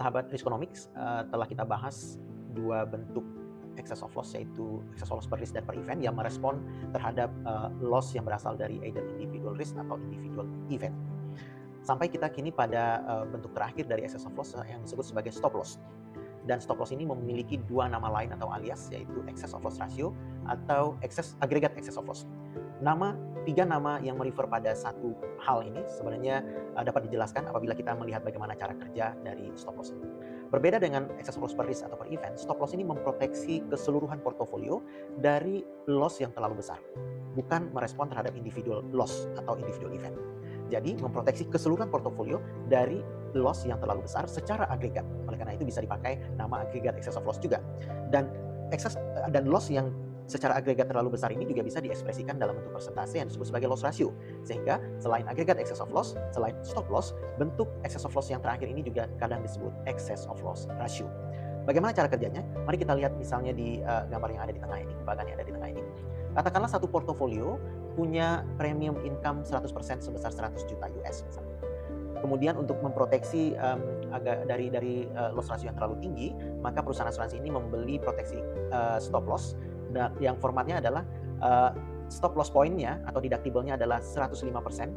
Sahabat Riskonomics, telah kita bahas dua bentuk excess of loss, yaitu excess of loss per risk dan per event yang merespon terhadap loss yang berasal dari either individual risk atau individual event. Sampai kita kini pada bentuk terakhir dari excess of loss yang disebut sebagai stop loss. Dan stop loss ini memiliki dua nama lain atau alias, yaitu excess of loss ratio atau aggregate excess of loss. Tiga nama yang merefer pada satu hal ini sebenarnya dapat dijelaskan apabila kita melihat bagaimana cara kerja dari stop loss ini. Berbeda dengan excess of loss per risk atau per event, stop loss ini memproteksi keseluruhan portofolio dari loss yang terlalu besar, bukan merespon terhadap individual loss atau individual event. Jadi memproteksi keseluruhan portofolio dari loss yang terlalu besar secara agregat. Oleh karena itu bisa dipakai nama aggregate excess of loss juga. Dan loss yang secara agregat terlalu besar ini juga bisa diekspresikan dalam bentuk persentase yang disebut sebagai loss ratio. Sehingga selain aggregate excess of loss, selain stop loss, bentuk excess of loss yang terakhir ini juga kadang disebut excess of loss ratio. Bagaimana cara kerjanya? Mari kita lihat misalnya di gambar yang ada di tengah ini, bagan yang ada di tengah ini. Katakanlah satu portofolio punya premium income 100% sebesar 100 juta US misalnya. Kemudian untuk memproteksi dari loss ratio yang terlalu tinggi, maka perusahaan asuransi ini membeli proteksi stop loss yang formatnya adalah stop loss point-nya atau deductible-nya adalah 105%,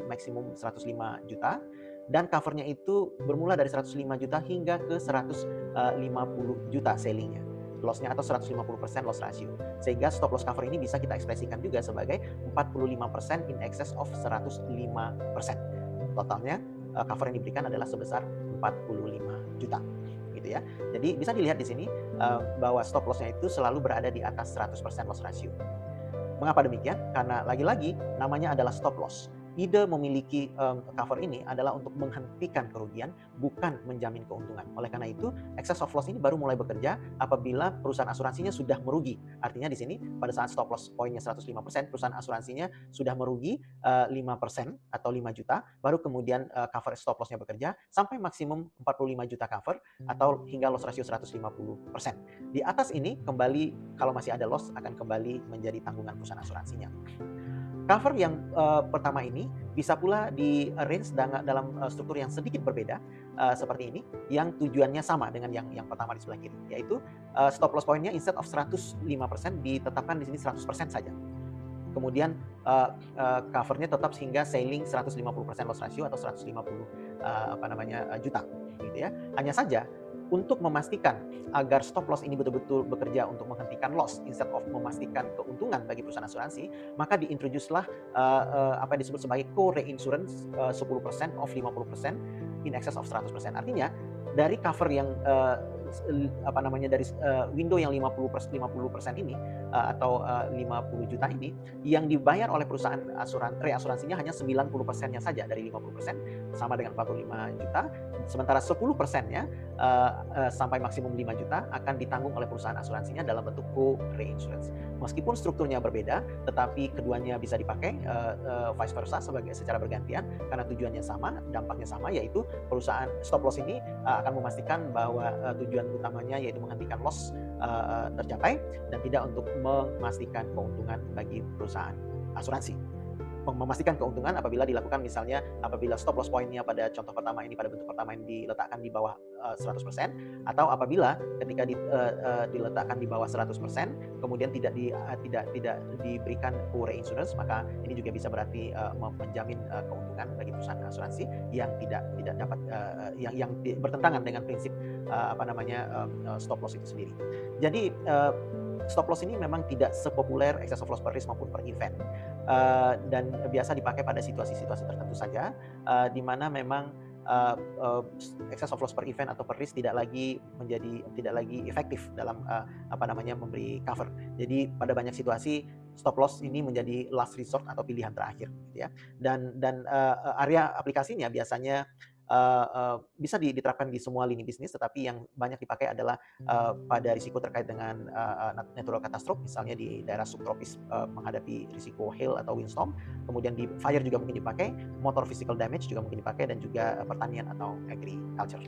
maksimum 105 juta, dan cover-nya itu bermula dari 105 juta hingga ke 150 juta selling-nya. Loss-nya atau 150% loss ratio. Sehingga stop loss cover ini bisa kita ekspresikan juga sebagai 45% in excess of 105%. Totalnya cover yang diberikan adalah sebesar 45 juta. Gitu ya. Jadi bisa dilihat di sini bahwa stop loss-nya itu selalu berada di atas 100% loss ratio. Mengapa demikian? Karena lagi-lagi namanya adalah stop loss. Ide memiliki cover ini adalah untuk menghentikan kerugian, bukan menjamin keuntungan. Oleh karena itu, excess of loss ini baru mulai bekerja apabila perusahaan asuransinya sudah merugi. Artinya di sini pada saat stop loss poinnya 105%, perusahaan asuransinya sudah merugi 5% atau 5 juta, baru kemudian cover stop loss-nya bekerja sampai maksimum 45 juta cover atau hingga loss ratio 150%. Di atas ini kembali kalau masih ada loss akan kembali menjadi tanggungan perusahaan asuransinya. Cover yang pertama ini bisa pula di arrange dalam struktur yang sedikit berbeda seperti ini, yang tujuannya sama dengan yang pertama di sebelah kiri, yaitu stop loss point-nya instead of 105% ditetapkan di sini 100% saja. Kemudian cover-nya tetap hingga selling 150% loss ratio atau 150 juta gitu ya. Hanya saja untuk memastikan agar stop loss ini betul-betul bekerja untuk menghentikan loss instead of memastikan keuntungan bagi perusahaan asuransi, maka diintroduce-lah apa yang disebut sebagai co-reinsurance 10% of 50% in excess of 100%. Artinya dari cover yang dari window yang 50% ini atau 50 juta ini yang dibayar oleh perusahaan reasuransinya hanya 90%-nya saja dari 50% sama dengan 45 juta, sementara 10%-nya sampai maksimum 5 juta akan ditanggung oleh perusahaan asuransinya dalam bentuk co-reinsurance. Meskipun strukturnya berbeda, tetapi keduanya bisa dipakai vice versa secara bergantian karena tujuannya sama, dampaknya sama, yaitu perusahaan stop loss ini akan memastikan bahwa tujuan utamanya yaitu menghentikan loss tercapai dan tidak untuk memastikan keuntungan bagi perusahaan asuransi. Memastikan keuntungan apabila dilakukan misalnya apabila stop loss point-nya pada contoh pertama ini, pada bentuk pertama ini diletakkan di bawah 100%, atau apabila ketika diletakkan di bawah 100% kemudian tidak diberikan co-reinsurance, maka ini juga bisa berarti menjamin keuntungan bagi perusahaan asuransi yang tidak dapat yang bertentangan dengan prinsip stop loss itu sendiri. Jadi stop loss ini memang tidak sepopuler excess of loss per risk maupun per event, dan biasa dipakai pada situasi-situasi tertentu saja, di mana memang excess of loss per event atau per risk tidak lagi efektif dalam memberi cover. Jadi pada banyak situasi stop loss ini menjadi last resort atau pilihan terakhir, gitu ya. Dan area aplikasinya biasanya bisa diterapkan di semua lini bisnis, tetapi yang banyak dipakai adalah pada risiko terkait dengan natural catastrophe, misalnya di daerah subtropis menghadapi risiko hail atau windstorm, kemudian di fire juga mungkin dipakai, motor physical damage juga mungkin dipakai, dan juga pertanian atau agriculture.